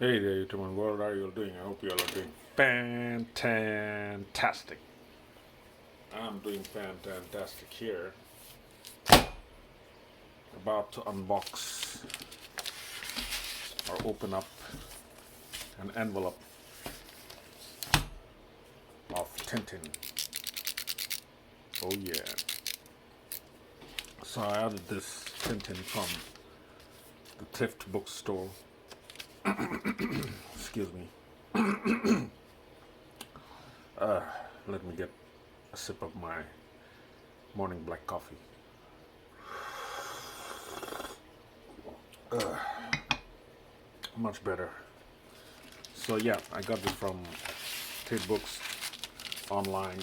Hey there, YouTube, what are you all doing? I hope you all are doing fantastic. I'm doing fantastic here. About to unbox or open up an envelope of Tintin. Oh yeah. So I ordered this Tintin from the thrift bookstore. Excuse me. Let me get a sip of my morning black coffee. Much better. So yeah, I got this from Trade Books online,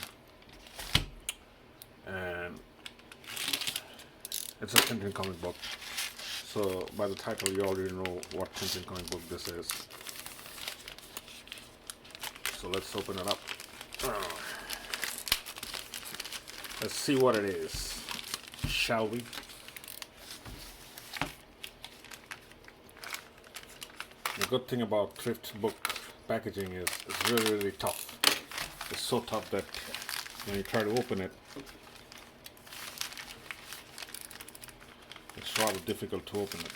and it's a Tintin comic book. So by the title, you already know what Tintin comic book this is. So let's open it up. Let's see what it is, shall we? The good thing about thrift book packaging is it's really tough. It's so tough that when you try to open it, it's rather difficult to open it.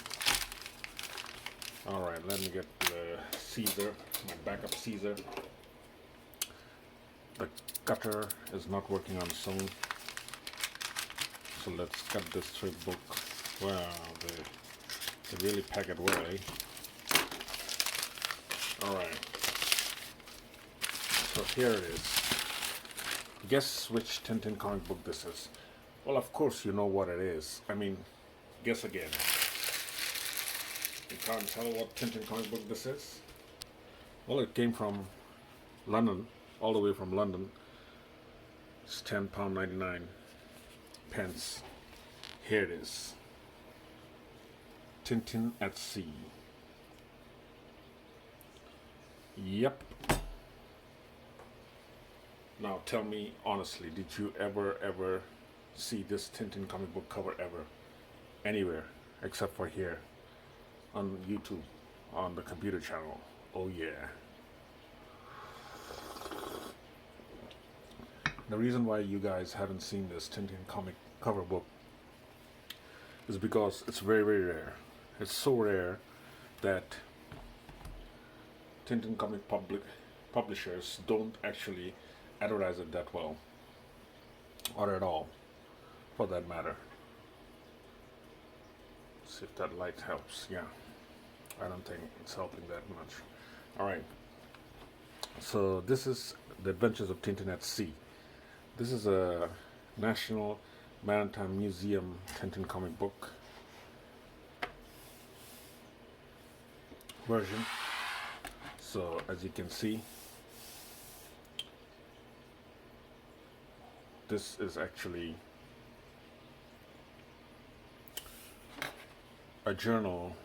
Alright, let me get the Caesar, my backup Caesar. The cutter is not working on its own. So let's cut this thrift book. Wow, they really pack it well, eh? Alright. So here it is. Guess which Tintin comic book this is. Well, of course you know what it is. I mean, guess again. You can't tell what Tintin comic book this is? Well, it came from London, all the way from London. It's £10.99. Here it is. Tintin at Sea. Yep. Now tell me honestly, did you ever see this Tintin comic book cover ever? Anywhere except for here on YouTube, on the computer channel. Oh yeah. The reason why you guys haven't seen this Tintin comic cover book is because it's very rare. It's so rare that Tintin comic publishers don't actually advertise it that well, or at all, for that matter. Let's see if that light helps. Yeah, I don't think it's helping that much. Alright, so this is The Adventures of Tintin at Sea. This is a National Maritime Museum Tintin comic book version. So as you can see, this is actually a journal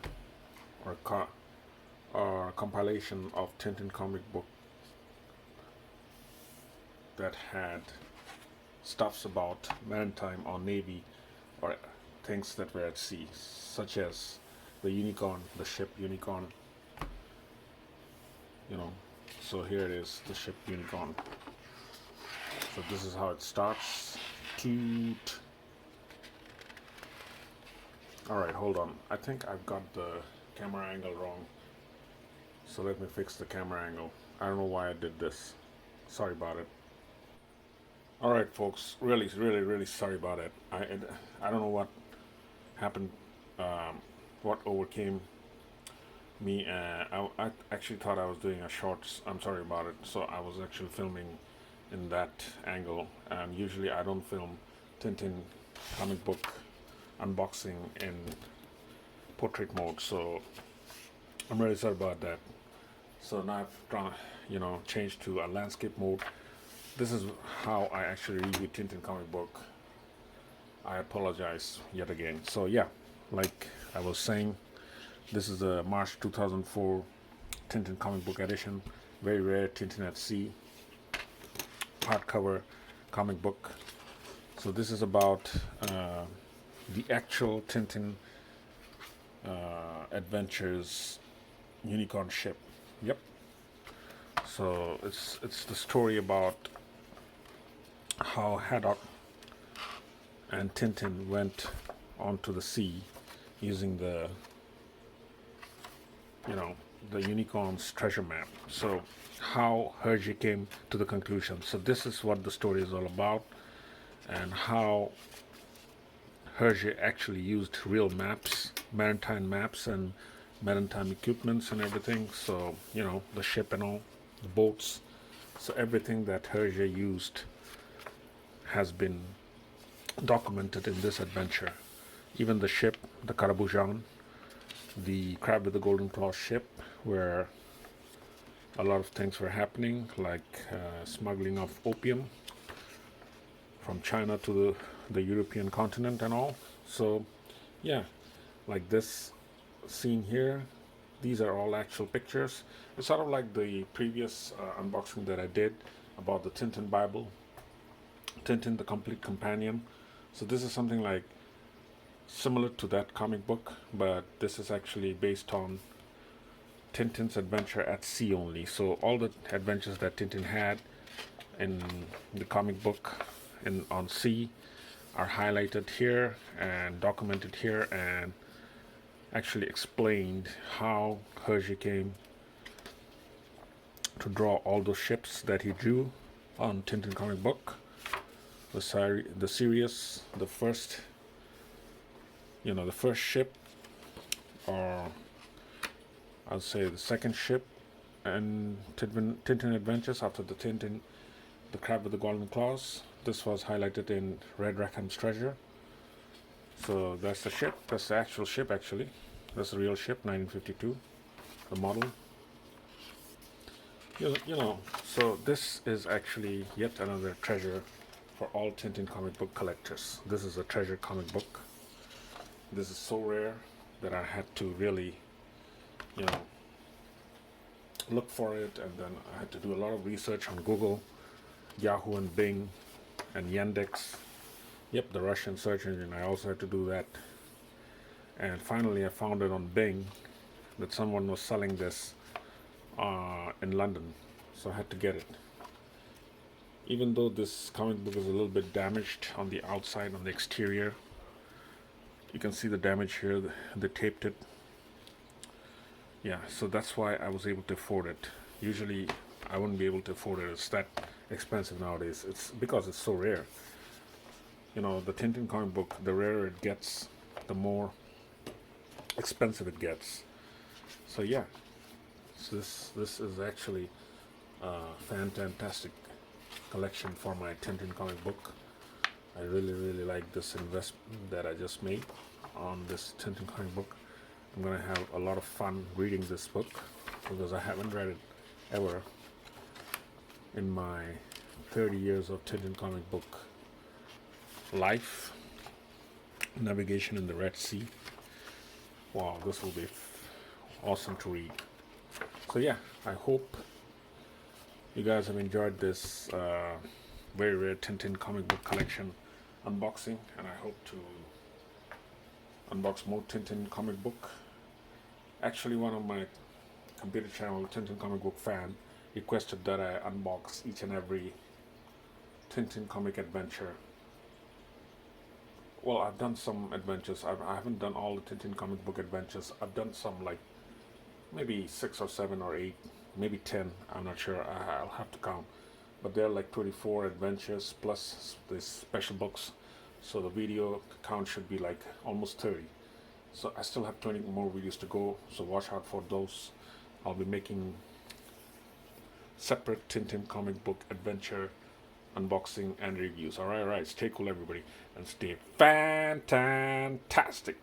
or compilation of Tintin comic book that had stuffs about maritime or navy or things that were at sea, such as the Unicorn, the ship Unicorn. You know, so here it is, the ship Unicorn. So this is how it starts. Toot. Alright, hold on. I think I've got the camera angle wrong. So let me fix the camera angle. I don't know why I did this. Sorry about it. Alright folks, really sorry about it. I don't know what happened, what overcame me. I actually thought I was doing a shorts. I'm sorry about it. So I was actually filming in that angle, and usually I don't film Tintin comic book unboxing in portrait mode, so I'm really sorry about that. So now I've changed to a landscape mode. This is how I actually review Tintin comic book. I apologize yet again. So yeah, like I was saying, this is a March 2004 Tintin comic book edition. Very rare Tintin at Sea hardcover comic book. So this is about the actual Tintin adventures Unicorn ship. Yep. So it's the story about how Haddock and Tintin went onto the sea using you know, the unicorn's treasure map. So how Hergé came to the conclusion. So this is what the story is all about, and how Hergé actually used real maps, maritime maps, and maritime equipments and everything. So the ship and all, the boats. So everything that Hergé used has been documented in this adventure. Even the ship, the Carabujan, the crab with the golden claw ship, where a lot of things were happening, like smuggling of opium from China to the European continent and all. So, yeah, like this scene here, these are all actual pictures. It's sort of like the previous unboxing that I did about the Tintin Bible, Tintin the Complete Companion. So, this is something like similar to that comic book, but this is actually based on Tintin's adventure at sea only. So all the adventures that Tintin had in the comic book and on sea are highlighted here and documented here, and actually explained how Hergé came to draw all those ships that he drew on Tintin comic book. The series, the first, the first ship, or I'll say the second ship, and Tintin Adventures after the Tintin, the Crab with the Golden Claws. This was highlighted in Red Rackham's Treasure. So that's the ship. That's the actual ship, actually. That's the real ship, 1952, the model. So this is actually yet another treasure for all Tintin comic book collectors. This is a treasure comic book. This is so rare that I had to really, look for it, and then I had to do a lot of research on Google, Yahoo, and Bing, and Yandex. Yep, the Russian search engine. I also had to do that. And finally, I found it on Bing that someone was selling this in London, so I had to get it. Even though this comic book is a little bit damaged on the outside, on the exterior, you can see the damage here. They taped it. Yeah, so that's why I was able to afford it. Usually, I wouldn't be able to afford it. It's that expensive nowadays. It's because it's so rare. The Tintin comic book, the rarer it gets, the more expensive it gets. So yeah, so this is actually a fantastic collection for my Tintin comic book. I really like this investment that I just made on this Tintin comic book. I'm gonna have a lot of fun reading this book because I haven't read it ever in my 30 years of Tintin comic book life. Navigation in the Red Sea. Wow, this will be awesome to read. So yeah, I hope you guys have enjoyed this very rare Tintin comic book collection unboxing, and I hope to unbox more Tintin comic book. Actually, one of my computer channel, Tintin comic book fan, requested that I unbox each and every Tintin comic adventure. Well, I've done some adventures. I haven't done all the Tintin comic book adventures. I've done some, like maybe 6 or 7 or 8, maybe 10. I'm not sure. I'll have to count. But there are like 24 adventures plus the special books. So the video count should be like almost 30. So I still have 20 more videos to go. So watch out for those. I'll be making separate Tintin comic book adventure unboxing and reviews. All right. Stay cool, everybody, and stay fantastic.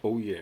Oh yeah.